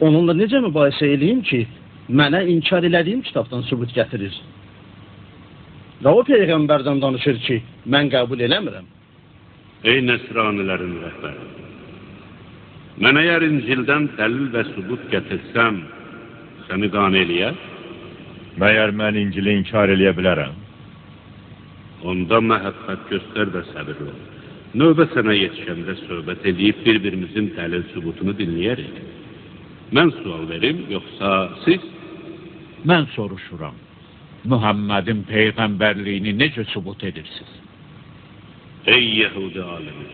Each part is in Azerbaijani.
Onunla necə mübahisə eləyim ki, mənə inkar elədiyim kitabdan sübut gətirir? Və o Peyğəmbərdən danışır ki, mən qəbul eləmirəm. Ey nəsranilərin rəhbəri! Mən əgər İncildən dəlil və sübut gətirsəm, səni qane eləyər? Məyər mən İncili inkar eləyə bilərəm? Onda məhəbbət göstər və səbirli ol. Növbə sənə yetişəndə söhbət edib bir-birimizin dəlil sübutunu dinləyərik. Mən sual verim, yoxsa siz? Mən soruşuram. Muhammedin peyğəmbərliyini necə sübut edirsiniz? Ey Yəhudi alimi!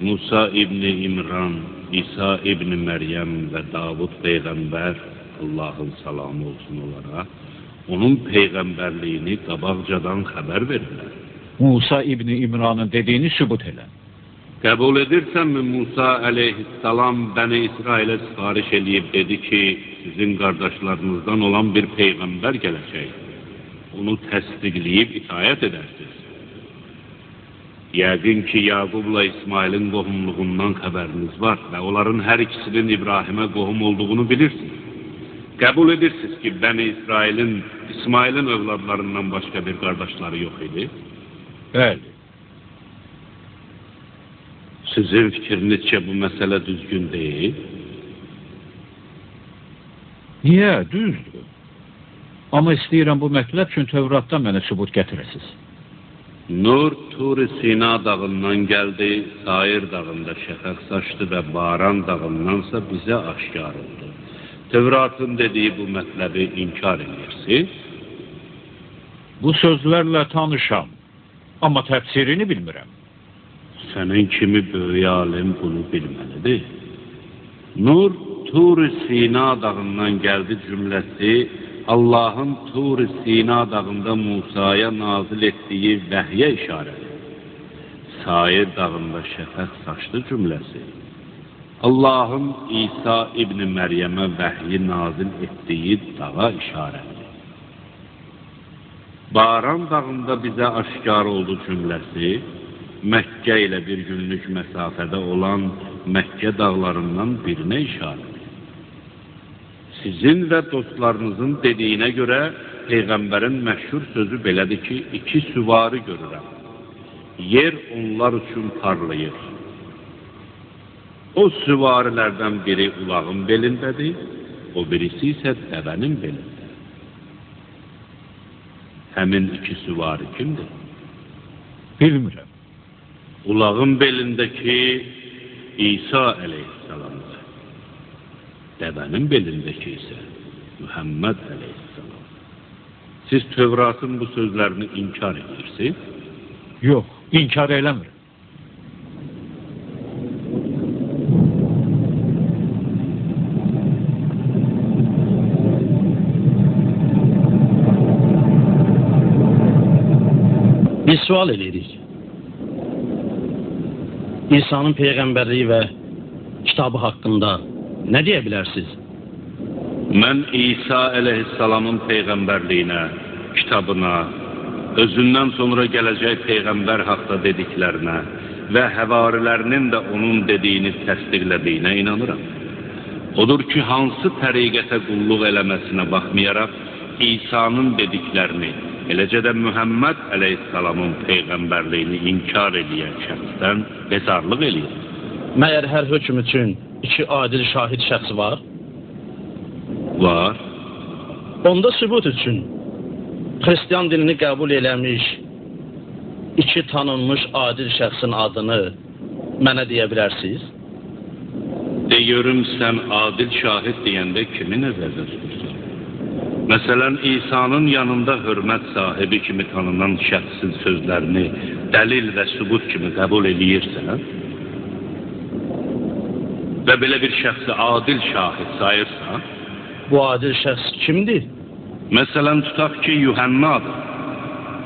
Musa İbni İmran, İsa İbni Məryəm və Davud peyğəmbər, Allahın salamı olsun onlara, onun peyğəmbərliyini qabaqcadan xəbər verirlər. Musa İbni İmranın dediyini sübut elə. Qəbul edirsənmi Musa əleyhissalam Bəni İsrailə sifariş eləyib dedi ki, sizin qardaşlarınızdan olan bir peyğəmbər gələcək. Onu təsdiqləyib itayət edərsiniz. Yəqin ki, Yaqubla İsmailin qohumluğundan xəbəriniz var və onların hər ikisinin İbrahimə qohum olduğunu bilirsiniz. Qəbul edirsiniz ki, Bəni İsrailin İsmailin övladlarından başqa bir qardaşları yox idi? Bəli. Sizin fikrinizcə bu məsələ düzgün deyil? Niyə? Düzdür. Amma istəyirəm bu mətləb üçün Tövratdan mənə sübut gətirəsiniz. Nur Tur-i Sina dağından gəldi, Sair dağında şəfəq saçdı və Baran dağındansa bizə aşkar oldu. Tövratın dediyi bu mətləbi inkar edirsiniz? Bu sözlərlə tanışam, amma təfsirini bilmirəm. Sənin kimi böyük alim bunu bilməlidir. Nur Tur-i Sina dağından gəldi cümləsi, Allahın Tur-i Sina dağında Musaya nazil etdiyi vəhyə işarədir. Sair dağında şəfəq saçdı cümləsi, Allahın İsa İbni Məryəmə vəhyi nazil etdiyi dağa işarədir. Baran dağında bizə aşkar oldu cümləsi, Məkkə ilə bir günlük məsafədə olan Məkkə dağlarından birinə işarədir. Sizin və dostlarınızın dediyinə görə Peyğəmbərin məşhur sözü belədir ki, 2 süvari görürəm. Yer onlar üçün parlayır. O süvarilərdən biri ulağın belindədir, o birisi isə dəvənin belində. Həmin 2 süvari kimdir? Bilmirəm. Ulağın belindəki İsa əleyhissalamdır. Dəvənin belindəki isə Muhammed əleyhissalam. Siz Tövratın bu sözlərini inkar edirsiniz? Yox, inkar eləmirəm. Biz sual edirik. İsa'nın peyğəmbərliyi və kitabı haqqında nə deyə bilərsiniz? Mən İsa əleyhissalamın peyğəmbərliyinə, kitabına, özündən sonra gələcək peyğəmbər haqda dediklərinə və həvarilərinin də onun dediyini təsdiqlədiyinə inanıram. Odur ki, hansı təriqətə qulluq eləməsinə baxmayaraq, İsa'nın dediklərini, eləcə də Muhammed əleyhissalamın peyğəmbərliyini inkar edən şəxsdən bezarlıq eləyir. Məyər hər hökm üçün 2 adil şahid şəxs var? Var. Onda sübut üçün Xristiyan dinini qəbul eləmiş 2 tanınmış adil şəxsin adını mənə deyə bilərsiniz? Deyirəm, sən adil şahid deyəndə kimi nəzərdə tutursan? Məsələn, İsa'nın yanında hörmət sahibi kimi tanınan şəxsin sözlərini dəlil və sübut kimi qəbul eləyirsən və belə bir şəxsi adil şahid sayırsan, Bu adil şəxs kimdir? məsələn, tutaq ki, Yuhannadır.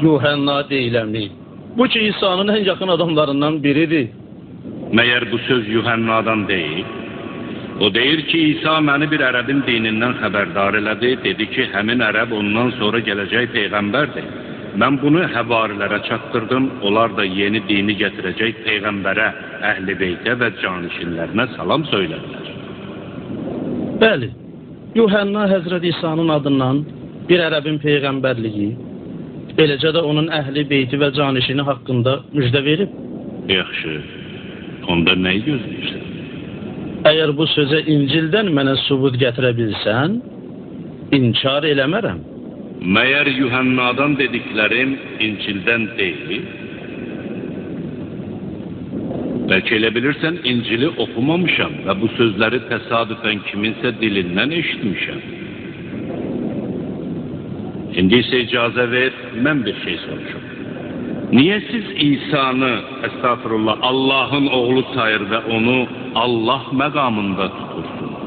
Yuhanna deyiləmi? Bu ki, İsa'nın ən yaxın adamlarından biridir. Məyər bu söz Yuhannadan deyil? O deyir ki, İsa məni bir ərəbin dinindən xəbərdar elədi, dedi ki, həmin ərəb ondan sonra gələcək peyğəmbərdir. Mən bunu həvarilərə çatdırdım, onlar da yeni dini gətirəcək peyğəmbərə, əhl-i beytə və canişinlərinə salam söylədilər. Bəli, Yuhanna Həzrət İsa'nın adından bir ərəbin peyğəmbərliyi, eləcə də onun əhli, beyti və canişini haqqında müjdə verib. Yaxşı, onda nəyi gözləyirsən? Əgər bu sözə İncildən mənə sübut gətirə bilsən, inkar eləmərəm. Məyər Yuhannadan dediklərim İncildən deyil? Bəlkə elə bilirsən İncili oxumamışam və bu sözləri təsadüfən kiminsə dilindən eşitmişəm. İndi isə icazə ver, mən bir şey soruşum. Niyə siz İsa'nı, estağfurullah, Allahın oğlu sayır və onu Allah məqamında tutursunuz?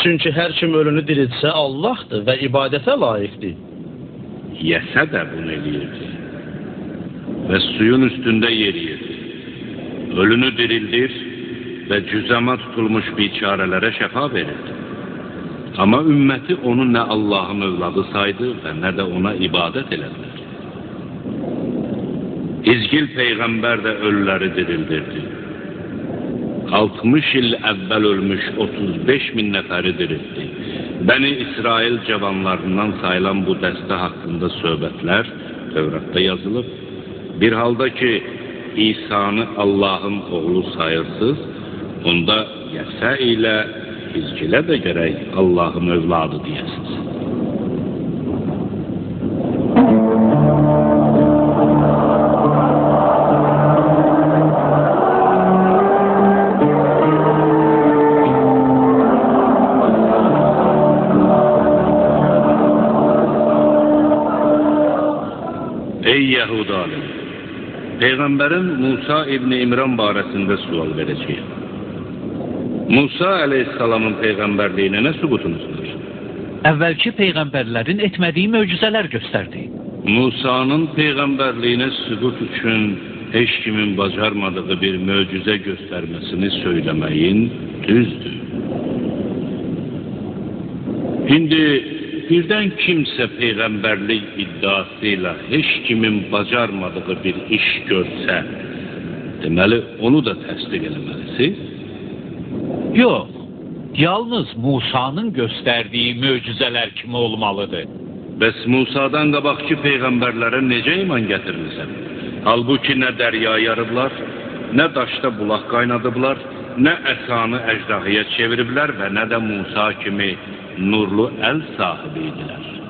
Çünki hər kim ölünü diriltsə Allahdır və ibadətə layiqdir. Yesə də bunu eləyirdi və suyun üstündə yeriyirdi. Ölünü dirildir və cüzama tutulmuş biçarələrə şəfa verirdi. Amma ümməti onu nə Allahın övladı saydı və nə də ona ibadət elədilər. İzgil Peyğəmbər də ölüləri dirildirdi. 60 il əvvəl ölmüş 35 min nəfəri dirildi. Bəni İsrail cavanlarından sayılan bu dəstə haqqında söhbətlər Tövratda yazılıb. Bir halda ki, İsa'nı Allahın oğlu sayırsız, onda Yəsə ilə İzgilə də gərək Allahın övladı deyəsiniz. Ey Yəhud alimi! Peyğəmbərin Musa İbn-i İmran barəsində sual verəcəyəm. Musa əleyhissalamın peyğəmbərliyinə nə sübutunuz var? Əvvəlki peyğəmbərlərin etmədiyi möcüzələr göstərdi. Musa'nın peyğəmbərliyinə sübut üçün heç kimin bacarmadığı bir möcüzə göstərməsini söyləməyin düzdür. İndi birdən kimsə peyğəmbərlik iddiasıyla heç kimin bacarmadığı bir iş görsə, deməli onu da təsdiq eləməlisiniz? Yox, yalnız Musa'nın göstərdiyi möcüzələr kimi olmalıdır. Bəs Musa'dan qabaqki peyğəmbərlərə necə iman gətirmisən? Halbuki nə dərya yarıblar, nə daşda bulaq qaynadıblar, nə əsanı əjdahıya çeviriblər və nə də Musa kimi nurlu əl sahibi idilər.